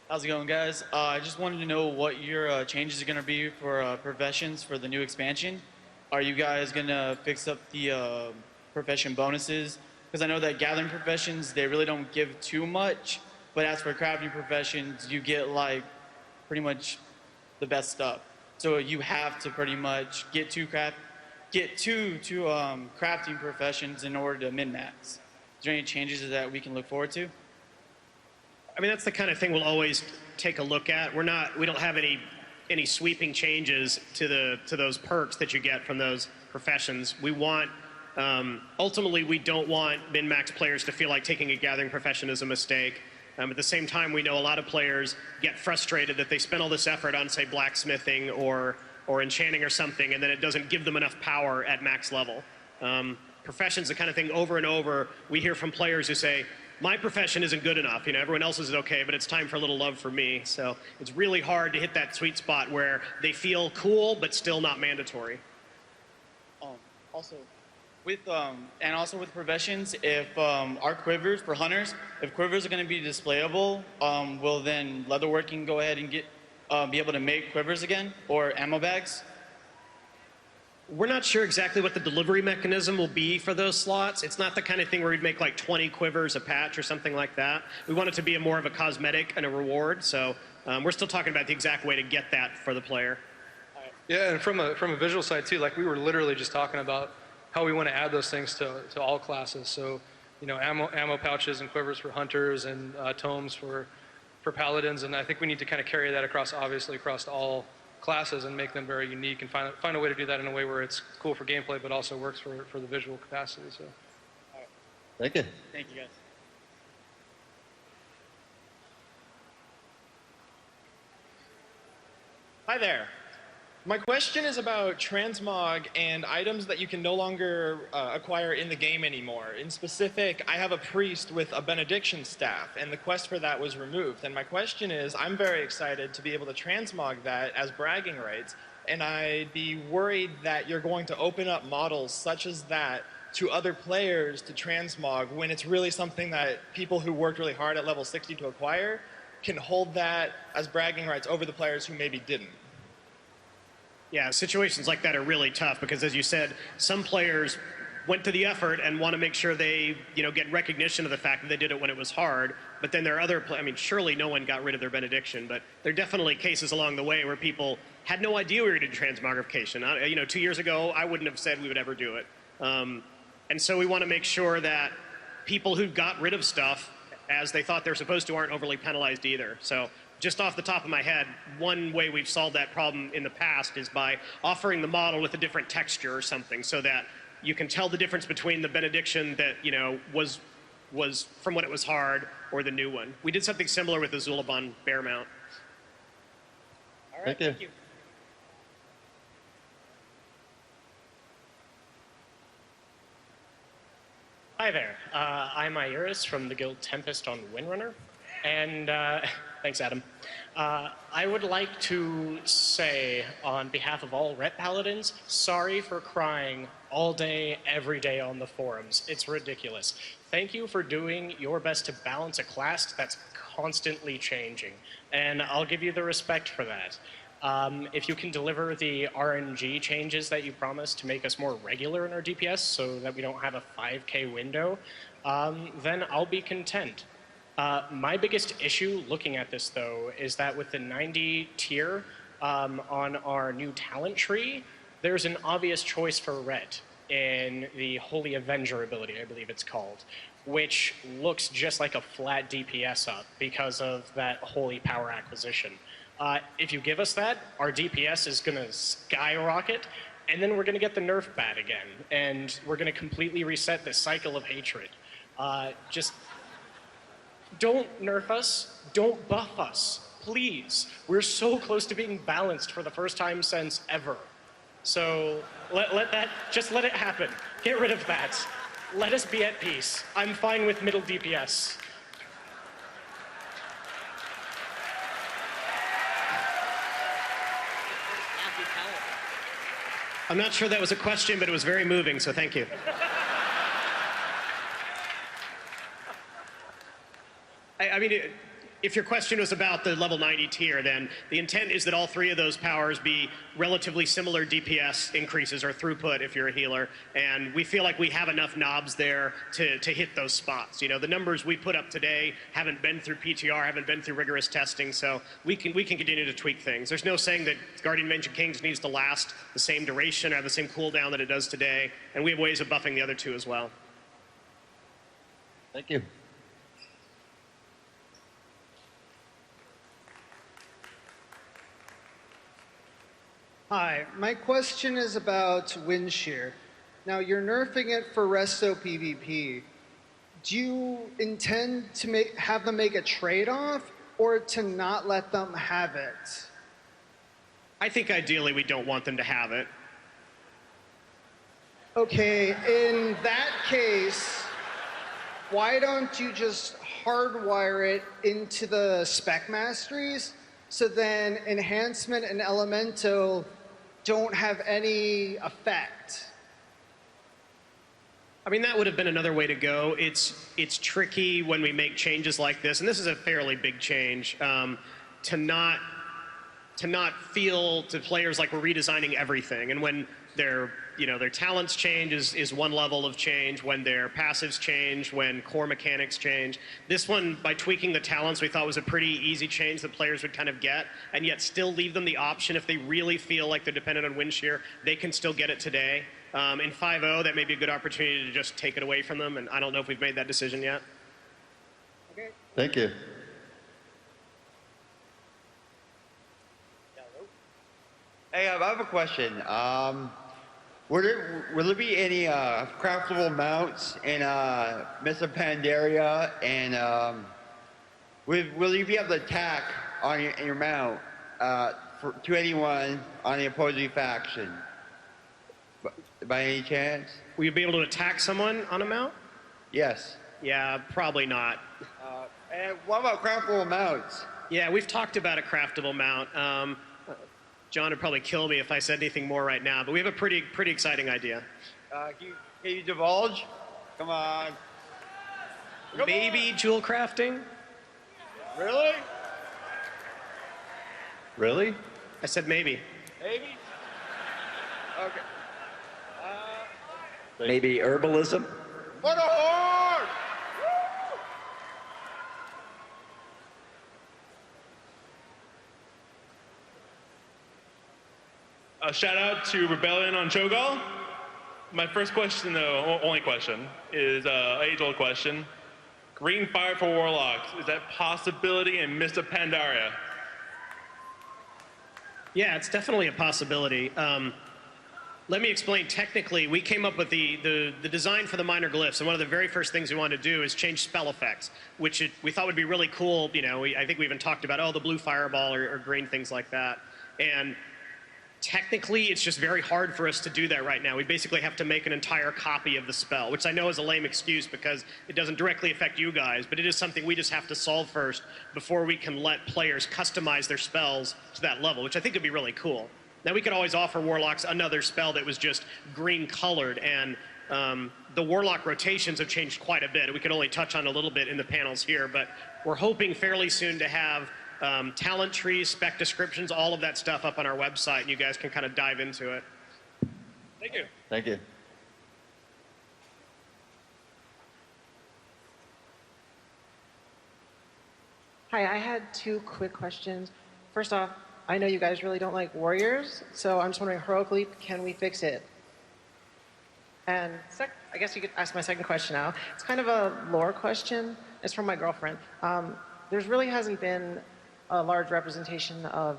How's it going, guys? I just wanted to know what your changes are going to be for professions for the new expansion. Are you guys going to fix up the profession bonuses? Because I know that gathering professions, they really don't give too much. But as for crafting professions, you get like pretty much the best stuff. So you have to pretty much get two crafting professions in order to min-max. Is there any changes that we can look forward to? I mean, that's the kind of thing we'll always take a look at. We don't have any sweeping changes to those perks that you get from those professions. We want, ultimately, we don't want min-max players to feel like taking a gathering profession is a mistake. At the same time, we know a lot of players get frustrated that they spend all this effort on, say, blacksmithing or enchanting or something, and then it doesn't give them enough power at max level. Profession's the kind of thing over and over we hear from players who say, my profession isn't good enough. You know, everyone else's is okay, but it's time for a little love for me. So it's really hard to hit that sweet spot where they feel cool, but still not mandatory. Also, with professions, if our quivers for hunters, if quivers are going to be displayable, will then leatherworking go ahead and be able to make quivers again or ammo bags? We're not sure exactly what the delivery mechanism will be for those slots. It's not the kind of thing where we'd make like 20 quivers a patch or something like that. We want it to be more of a cosmetic and a reward. So we're still talking about the exact way to get that for the player. Yeah, and from a visual side too, like we were literally just talking about how we want to add those things to all classes. So, you know, ammo pouches and quivers for hunters and tomes for paladins, and I think we need to kind of carry that across all classes and make them very unique and find a way to do that in a way where it's cool for gameplay but also works for the visual capacity. So. Thank you. Thank you, guys. Hi there. My question is about transmog and items that you can no longer acquire in the game anymore. In specific, I have a priest with a benediction staff, and the quest for that was removed. And my question is, I'm very excited to be able to transmog that as bragging rights, and I'd be worried that you're going to open up models such as that to other players to transmog when it's really something that people who worked really hard at level 60 to acquire can hold that as bragging rights over the players who maybe didn't. Yeah, situations like that are really tough because, as you said, some players went to the effort and want to make sure they, get recognition of the fact that they did it when it was hard. But then there are other, surely no one got rid of their benediction, but there are definitely cases along the way where people had no idea we were going to do transmogrification. 2 years ago, I wouldn't have said we would ever do it. And so we want to make sure that people who got rid of stuff as they thought they're supposed to aren't overly penalized either. So just off the top of my head, one way we've solved that problem in the past is by offering the model with a different texture or something so that you can tell the difference between the benediction that, was from when it was hard or the new one. We did something similar with the Zulabon bear mount. All right, thank you. Hi there. I'm Iris from the guild Tempest on Windrunner. And thanks, Adam. I would like to say, on behalf of all Ret Paladins, sorry for crying all day, every day on the forums. It's ridiculous. Thank you for doing your best to balance a class that's constantly changing. And I'll give you the respect for that. If you can deliver the RNG changes that you promised to make us more regular in our DPS so that we don't have a 5K window, then I'll be content. My biggest issue looking at this, though, is that with the 90 tier on our new talent tree, there's an obvious choice for Ret in the Holy Avenger ability, I believe it's called, which looks just like a flat DPS up because of that holy power acquisition. If you give us that, our DPS is going to skyrocket, and then we're going to get the nerf bat again, and we're going to completely reset the cycle of hatred. Just don't nerf us, don't buff us, please. We're so close to being balanced for the first time since ever. So just let it happen. Get rid of that. Let us be at peace. I'm fine with middle DPS. I'm not sure that was a question, but it was very moving, so thank you. I mean, if your question was about the level 90 tier, then the intent is that all three of those powers be relatively similar DPS increases or throughput if you're a healer. And we feel like we have enough knobs there to hit those spots. You know, the numbers we put up today haven't been through PTR, haven't been through rigorous testing, so we can continue to tweak things. There's no saying that Guardian of Ancient Kings needs to last the same duration or have the same cooldown that it does today. And we have ways of buffing the other two as well. Thank you. Hi, my question is about wind shear. Now, you're nerfing it for resto PvP. Do you intend to have them make a trade-off or to not let them have it? I think ideally we don't want them to have it. Okay, in that case, why don't you just hardwire it into the spec masteries so then enhancement and elemental don't have any effect? I mean, that would have been another way to go. It's tricky when we make changes like this, and this is a fairly big change, to not feel to players like we're redesigning everything. And when their talents change is one level of change, when their passives change, when core mechanics change. This one, by tweaking the talents, we thought was a pretty easy change that players would kind of get, and yet still leave them the option if they really feel like they're dependent on wind shear, they can still get it today. In 5.0, that may be a good opportunity to just take it away from them, and I don't know if we've made that decision yet. Okay. Thank you. Hey, I have a question. Will there be any craftable mounts in Mr. Pandaria? And will you be able to attack on your mount to anyone on the opposing faction? By any chance? Will you be able to attack someone on a mount? Yes. Yeah, probably not. And what about craftable mounts? Yeah, we've talked about a craftable mount. John would probably kill me if I said anything more right now, but we have a pretty exciting idea. Can you divulge? Come on. Maybe jewel crafting? Really? Really? I said maybe. Maybe? Okay. Maybe herbalism? What a horde! A shout out to Rebellion on Cho'Gall. My first question, though, only question, is an age-old question. Green fire for warlocks, is that possibility in Mist of Pandaria? Yeah, it's definitely a possibility. Let me explain. Technically, we came up with the design for the minor glyphs, and one of the very first things we wanted to do is change spell effects, which we thought would be really cool. You know, I think we even talked about, the blue fireball or green, things like that. And technically, it's just very hard for us to do that right now. We basically have to make an entire copy of the spell, which I know is a lame excuse because it doesn't directly affect you guys, but it is something we just have to solve first before we can let players customize their spells to that level, which I think would be really cool. Now, we could always offer Warlocks another spell that was just green colored, and the Warlock rotations have changed quite a bit. We could only touch on a little bit in the panels here, but we're hoping fairly soon to have talent trees, spec descriptions, all of that stuff up on our website, and you guys can kind of dive into it. Thank you. Thank you. Hi, I had two quick questions. First off, I know you guys really don't like warriors, so I'm just wondering, Heroic Leap, can we fix it? And I guess you could ask my second question now. It's kind of a lore question. It's from my girlfriend. There really hasn't been a large representation of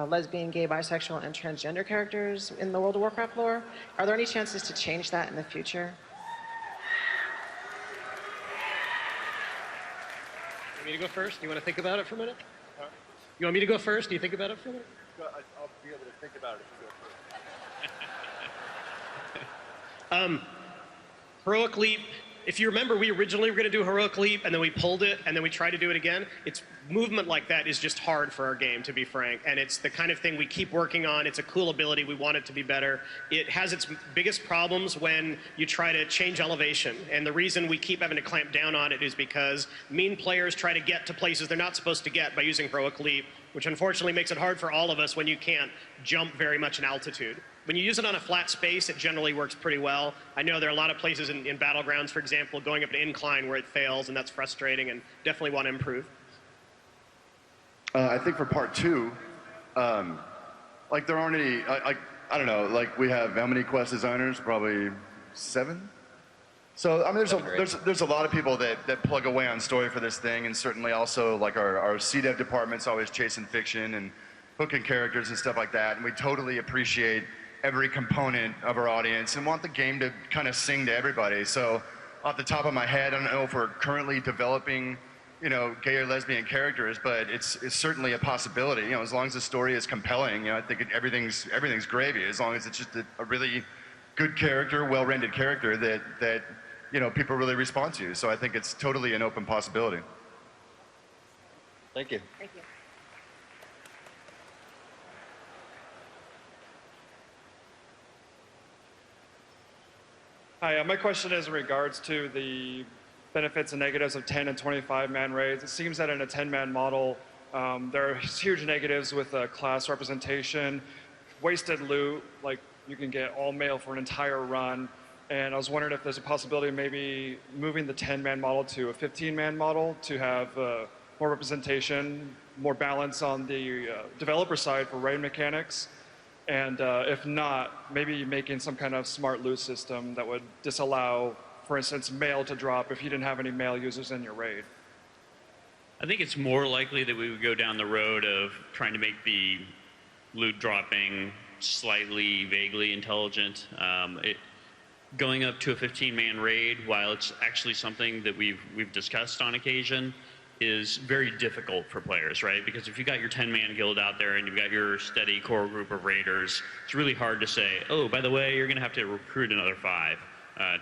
lesbian, gay, bisexual, and transgender characters in the World of Warcraft lore. Are there any chances to change that in the future? You want me to go first? You want to think about it for a minute? Huh? You want me to go first? Do you think about it for a minute? I'll be able to think about it if you go first. Heroic Leap if you remember, we originally were going to do Heroic Leap, and then we pulled it, and then we tried to do it again. It's movement like that is just hard for our game, to be frank, and it's the kind of thing we keep working on. It's a cool ability. We want it to be better. It has its biggest problems when you try to change elevation, and the reason we keep having to clamp down on it is because mean players try to get to places they're not supposed to get by using Heroic Leap, which unfortunately makes it hard for all of us when you can't jump very much in altitude. When you use it on a flat space, it generally works pretty well. I know there are a lot of places in Battlegrounds, for example, going up an incline where it fails, and that's frustrating and definitely want to improve. I think for part 2, like there aren't any, I don't know, like we have how many quest designers? Probably 7? So, I mean, there's a lot of people that plug away on story for this thing, and certainly also like our CDev department's always chasing fiction and hooking characters and stuff like that, and we totally appreciate every component of our audience and want the game to kind of sing to everybody. So off the top of my head, I don't know if we're currently developing, you know, gay or lesbian characters, but it's certainly a possibility. You know, as long as the story is compelling, you know, I think everything's gravy. As long as it's just a really good character, well-rendered character that you know, people really respond to. So I think it's totally an open possibility. Thank you. Thank you. Hi, my question is in regards to the benefits and negatives of 10 and 25-man raids. It seems that in a 10-man model, there are huge negatives with class representation, wasted loot, like you can get all male for an entire run, and I was wondering if there's a possibility of maybe moving the 10-man model to a 15-man model to have more representation, more balance on the developer side for raid mechanics. And if not, maybe making some kind of smart loot system that would disallow, for instance, mail to drop if you didn't have any male users in your raid. I think it's more likely that we would go down the road of trying to make the loot dropping slightly, vaguely intelligent. Going up to a 15-man raid, while it's actually something that we've discussed on occasion, is very difficult for players, right? Because if you got your 10-man guild out there and you've got your steady core group of raiders, it's really hard to say, oh, by the way, you're going to have to recruit another 5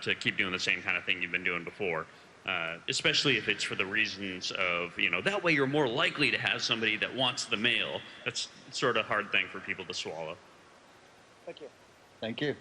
to keep doing the same kind of thing you've been doing before. Especially if it's for the reasons of, you know, that way you're more likely to have somebody that wants the mail. That's sort of a hard thing for people to swallow. Thank you. Thank you.